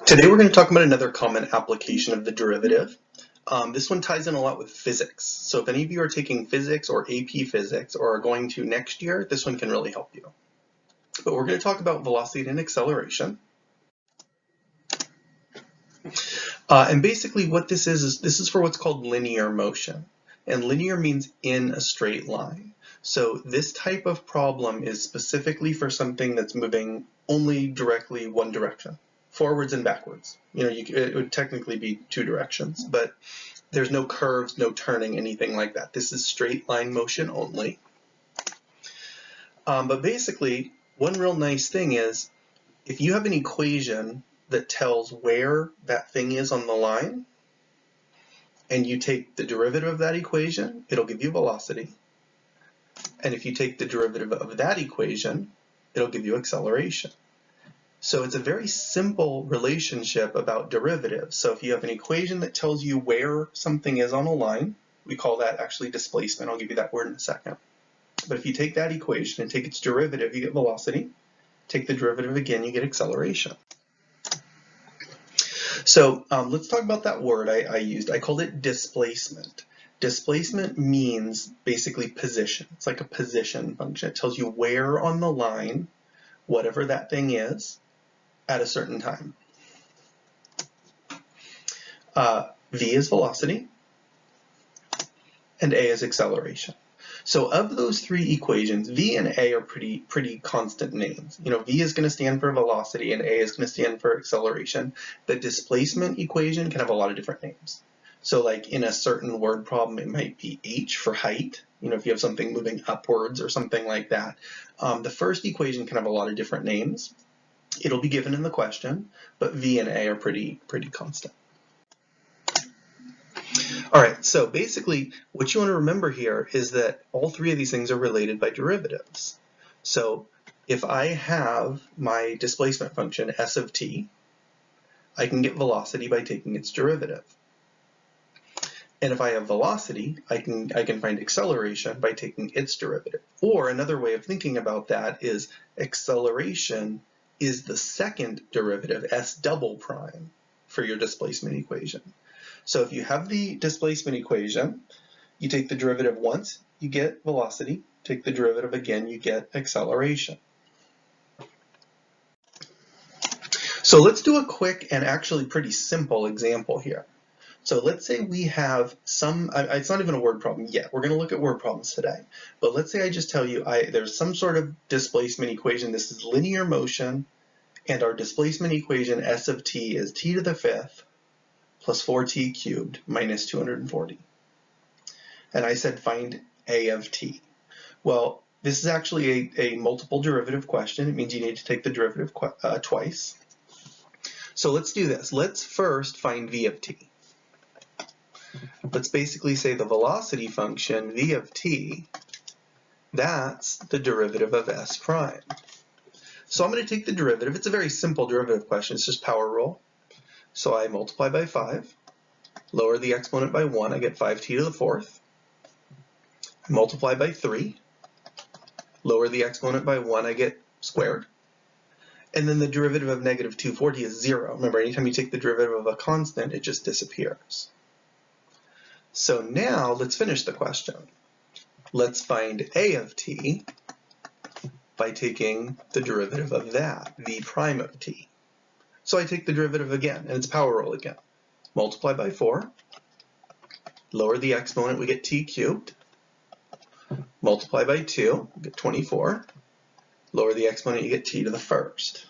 Today we're going to talk about another common application of the derivative. This one ties in a lot with physics. So if any of you are taking physics or AP physics or are going to next year, this one can really help you. But we're going to talk about velocity and acceleration. And basically what this is for what's called linear motion. And linear means in a straight line. So this type of problem is specifically for something that's moving only directly one direction. Forwards and backwards. It would technically be two directions, but there's no curves, no turning, anything like that. This is straight line motion only. But basically, one real nice thing is, if you have an equation that tells where that thing is on the line, and you take the derivative of that equation, it'll give you velocity. And if you take the derivative of that equation, it'll give you acceleration. So it's a very simple relationship about derivatives. So if you have an equation that tells you where something is on a line, we call that actually displacement. I'll give you that word in a second. But if you take that equation and take its derivative, you get velocity. Take the derivative again, you get acceleration. So let's talk about that word I used. I called it displacement. Displacement means basically position. It's like a position function. It tells you where on the line, whatever that thing is, at a certain time. V is velocity, and A is acceleration. So of those three equations, V and A are pretty constant names. V is going to stand for velocity, and A is going to stand for acceleration. The displacement equation can have a lot of different names. So like in a certain word problem, it might be H for height, if you have something moving upwards or something like that. The first equation can have a lot of different names. It'll be given in the question, but V and A are pretty constant. All right, so basically what you want to remember here is that all three of these things are related by derivatives. So if I have my displacement function s of t, I can get velocity by taking its derivative. And if I have velocity, I can find acceleration by taking its derivative. Or another way of thinking about that is acceleration is the second derivative, s double prime, for your displacement equation. So if you have the displacement equation, you take the derivative once, you get velocity. Take the derivative again, you get acceleration. So let's do a quick and actually pretty simple example here. So let's say we have it's not even a word problem yet. We're going to look at word problems today. But let's say I just tell you there's some sort of displacement equation. This is linear motion, and our displacement equation s of t is t to the fifth plus 4t cubed minus 240. And I said find a of t. Well, this is actually a multiple derivative question. It means you need to take the derivative twice. So let's do this. Let's first find v of t. Let's basically say the velocity function v of t, that's the derivative of s prime. So I'm going to take the derivative. It's a very simple derivative question. It's just power rule. So I multiply by 5, lower the exponent by 1, I get 5t to the fourth. I multiply by 3, lower the exponent by 1, I get squared. And then the derivative of negative 240 is 0. Remember, anytime you take the derivative of a constant, it just disappears. So now let's finish the question. Let's find a of t by taking the derivative of that, v prime of t. So I take the derivative again, and it's power rule again. Multiply by 4, lower the exponent, we get t cubed. Multiply by 2, we get 24. Lower the exponent, you get t to the first.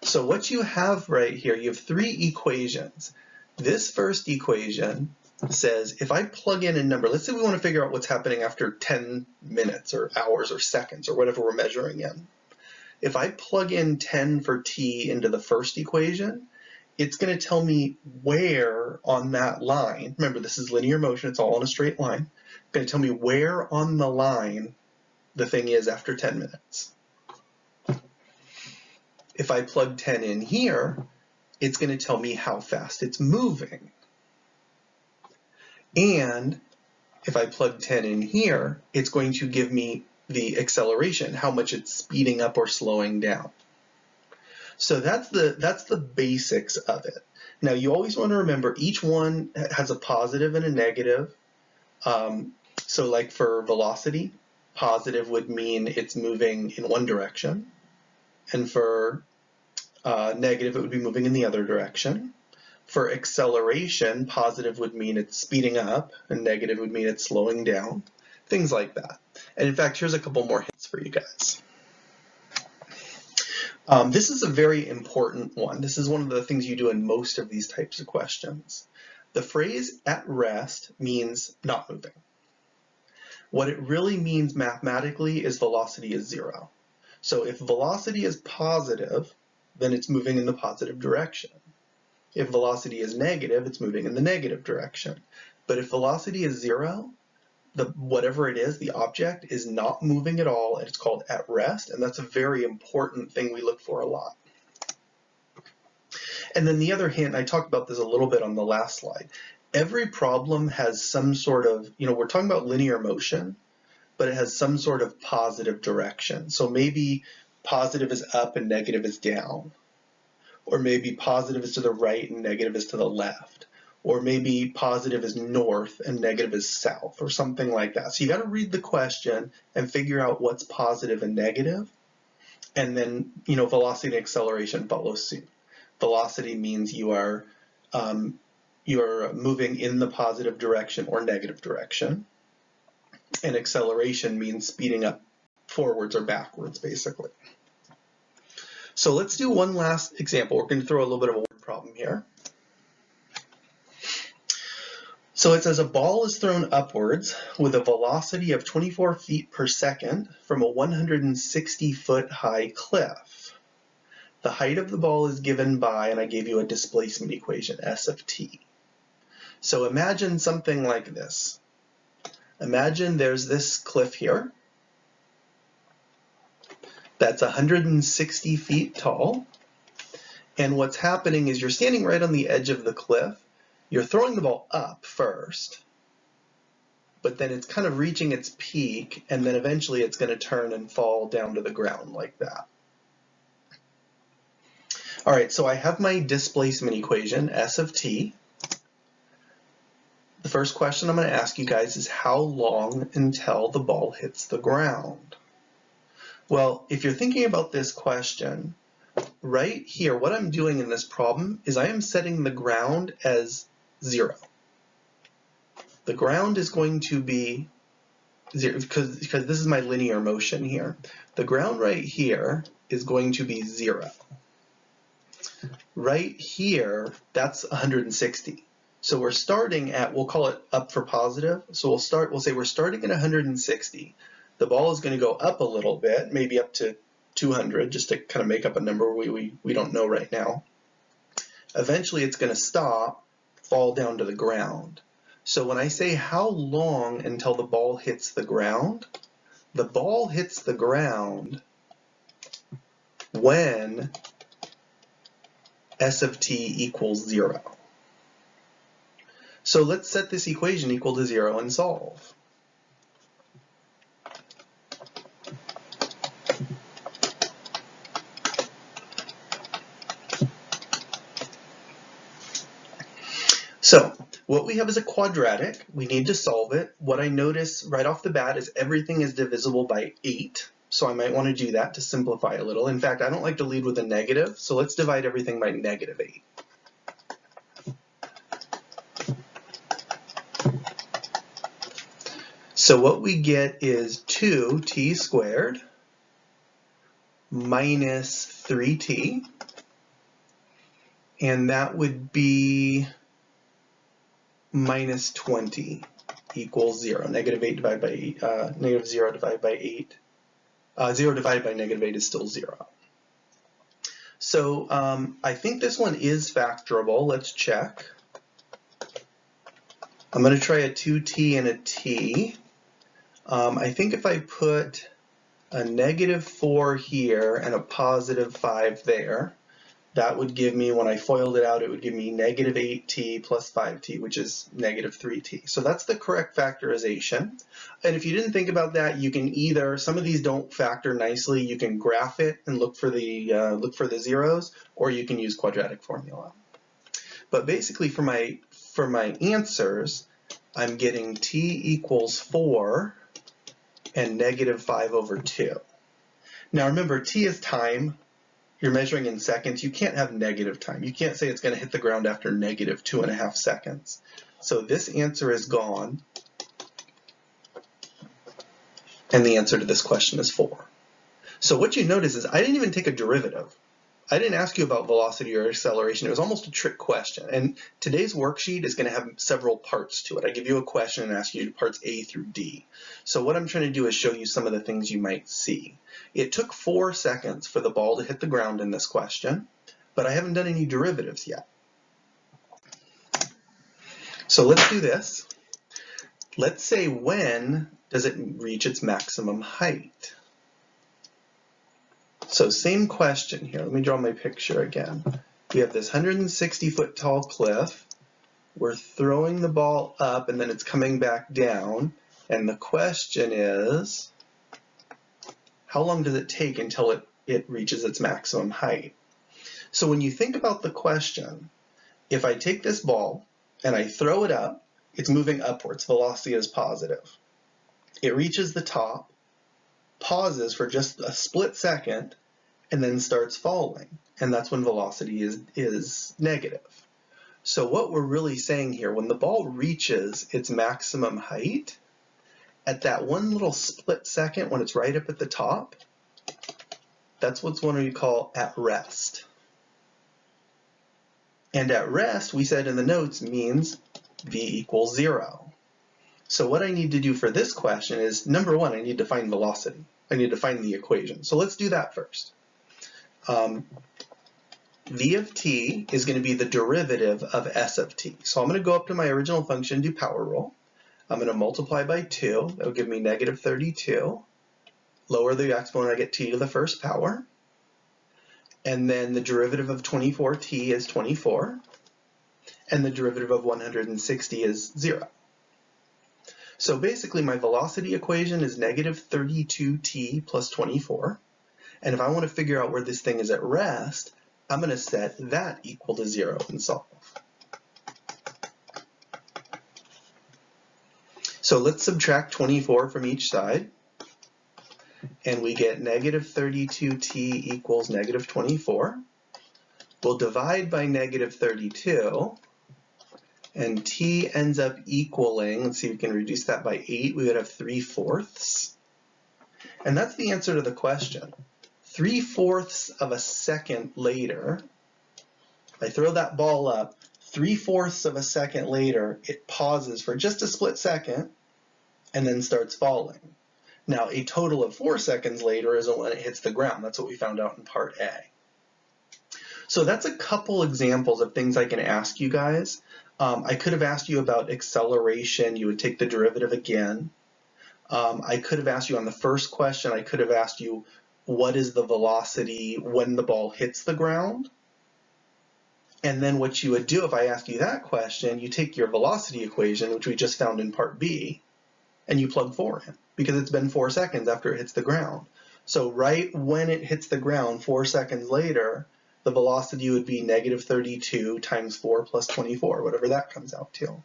So what you have right here, you have three equations. This first equation says if I plug in a number, let's say we want to figure out what's happening after 10 minutes or hours or seconds or whatever we're measuring in. If I plug in 10 for t into the first equation, it's going to tell me where on that line, remember this is linear motion, it's all on a straight line, it's going to tell me where on the line the thing is after 10 minutes. If I plug 10 in here, it's going to tell me how fast it's moving. And if I plug 10 in here, it's going to give me the acceleration, how much it's speeding up or slowing down. So that's the basics of it. Now you always want to remember each one has a positive and a negative. So like for velocity, positive would mean it's moving in one direction, and for negative it would be moving in the other direction. For acceleration, positive would mean it's speeding up, and negative would mean it's slowing down, things like that. And in fact, here's a couple more hints for you guys. This is a very important one. This is one of the things you do in most of these types of questions. The phrase at rest means not moving. What it really means mathematically is velocity is zero. So if velocity is positive, then it's moving in the positive direction. If velocity is negative, it's moving in the negative direction. But if velocity is zero, whatever it is, the object is not moving at all, and it's called at rest, and that's a very important thing we look for a lot. And then the other hint, I talked about this a little bit on the last slide, every problem has some sort of, we're talking about linear motion, but it has some sort of positive direction. So maybe positive is up and negative is down. Or maybe positive is to the right and negative is to the left. Or maybe positive is north and negative is south, or something like that. So you got to read the question and figure out what's positive and negative. And then, velocity and acceleration follow suit. Velocity means you are moving in the positive direction or negative direction. And acceleration means speeding up forwards or backwards, basically. So let's do one last example. We're going to throw a little bit of a word problem here. So it says a ball is thrown upwards with a velocity of 24 feet per second from a 160-foot high cliff. The height of the ball is given by, and I gave you a displacement equation, S of t. So imagine something like this. Imagine there's this cliff here. That's 160 feet tall. And what's happening is you're standing right on the edge of the cliff. You're throwing the ball up first, but then it's kind of reaching its peak, and then eventually it's going to turn and fall down to the ground like that. All right, so I have my displacement equation, S of t. The first question I'm going to ask you guys is how long until the ball hits the ground? Well, if you're thinking about this question, right here, what I'm doing in this problem is I am setting the ground as 0. The ground is going to be 0 because this is my linear motion here. The ground right here is going to be 0. Right here, that's 160. So we're starting at, we'll call it up for positive. So we'll say we're starting at 160. The ball is going to go up a little bit, maybe up to 200, just to kind of make up a number we don't know right now. Eventually it's going to stop, fall down to the ground. So when I say how long until the ball hits the ground hits the ground when S of t equals 0. So let's set this equation equal to 0 and solve. So what we have is a quadratic. We need to solve it. What I notice right off the bat is everything is divisible by 8. So I might want to do that to simplify a little. In fact, I don't like to lead with a negative, so let's divide everything by -8. So what we get is 2t squared minus 3t, and that would be minus 20 equals 0. -8 divided by 8, -0 divided by 8. 0 divided by -8 is still 0. So I think this one is factorable. Let's check. I'm going to try a 2t and a t. I think if I put a -4 here and a +5 there, That would give me, when I FOILed it out, it would give me negative 8t plus 5t, which is negative 3t. So that's the correct factorization. And if you didn't think about that, you can either, some of these don't factor nicely, you can graph it and look for the zeros, or you can use quadratic formula. But basically for my answers, I'm getting t equals 4 and negative 5 over 2. Now remember, t is time. You're measuring in seconds. You can't have negative time. You can't say it's going to hit the ground after negative 2.5 seconds. So this answer is gone. And the answer to this question is 4. So what you notice is I didn't even take a derivative. I didn't ask you about velocity or acceleration. It was almost a trick question. And today's worksheet is going to have several parts to it. I give you a question and ask you parts A through D. So what I'm trying to do is show you some of the things you might see. It took 4 seconds for the ball to hit the ground in this question, but I haven't done any derivatives yet. So let's do this. Let's say, when does it reach its maximum height? So same question here. Let me draw my picture again. We have this 160-foot tall cliff. We're throwing the ball up and then it's coming back down. And the question is, how long does it take until it reaches its maximum height? So when you think about the question, if I take this ball and I throw it up, it's moving upwards. Velocity is positive. It reaches the top, pauses for just a split second, and then starts falling. And that's when velocity is negative. So what we're really saying here, when the ball reaches its maximum height, at that one little split second when it's right up at the top, that's what we call at rest. And at rest, we said in the notes, means v equals 0. So what I need to do for this question is, number one, I need to find velocity. I need to find the equation. So let's do that first. V of t is going to be the derivative of s of t. So I'm going to go up to my original function, do power rule. I'm going to multiply by 2. That will give me negative 32. Lower the exponent, I get t to the first power. And then the derivative of 24t is 24. And the derivative of 160 is 0. So basically my velocity equation is negative 32t plus 24. And if I want to figure out where this thing is at rest, I'm going to set that equal to 0 and solve. So let's subtract 24 from each side. And we get negative 32t equals negative 24. We'll divide by negative 32. And t ends up equaling, let's see if we can reduce that by 8, we would have 3/4. And that's the answer to the question. 3/4 of a second later, I throw that ball up, 3/4 of a second later, it pauses for just a split second and then starts falling. Now, a total of 4 seconds later is when it hits the ground. That's what we found out in part A. So that's a couple examples of things I can ask you guys. I could have asked you about acceleration. You would take the derivative again. I could have asked you on the first question, I could have asked you, what is the velocity when the ball hits the ground? And then what you would do if I ask you that question, you take your velocity equation, which we just found in part B, and you plug 4 in, because it's been 4 seconds after it hits the ground. So right when it hits the ground, 4 seconds later, the velocity would be negative 32 times 4 plus 24, whatever that comes out to.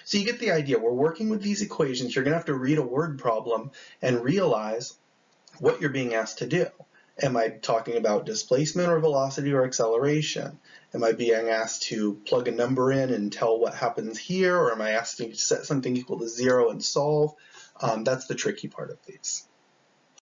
So you get the idea. We're working with these equations. You're going to have to read a word problem and realize what you're being asked to do. Am I talking about displacement or velocity or acceleration? Am I being asked to plug a number in and tell what happens here, or am I asked to set something equal to 0 and solve? That's the tricky part of these.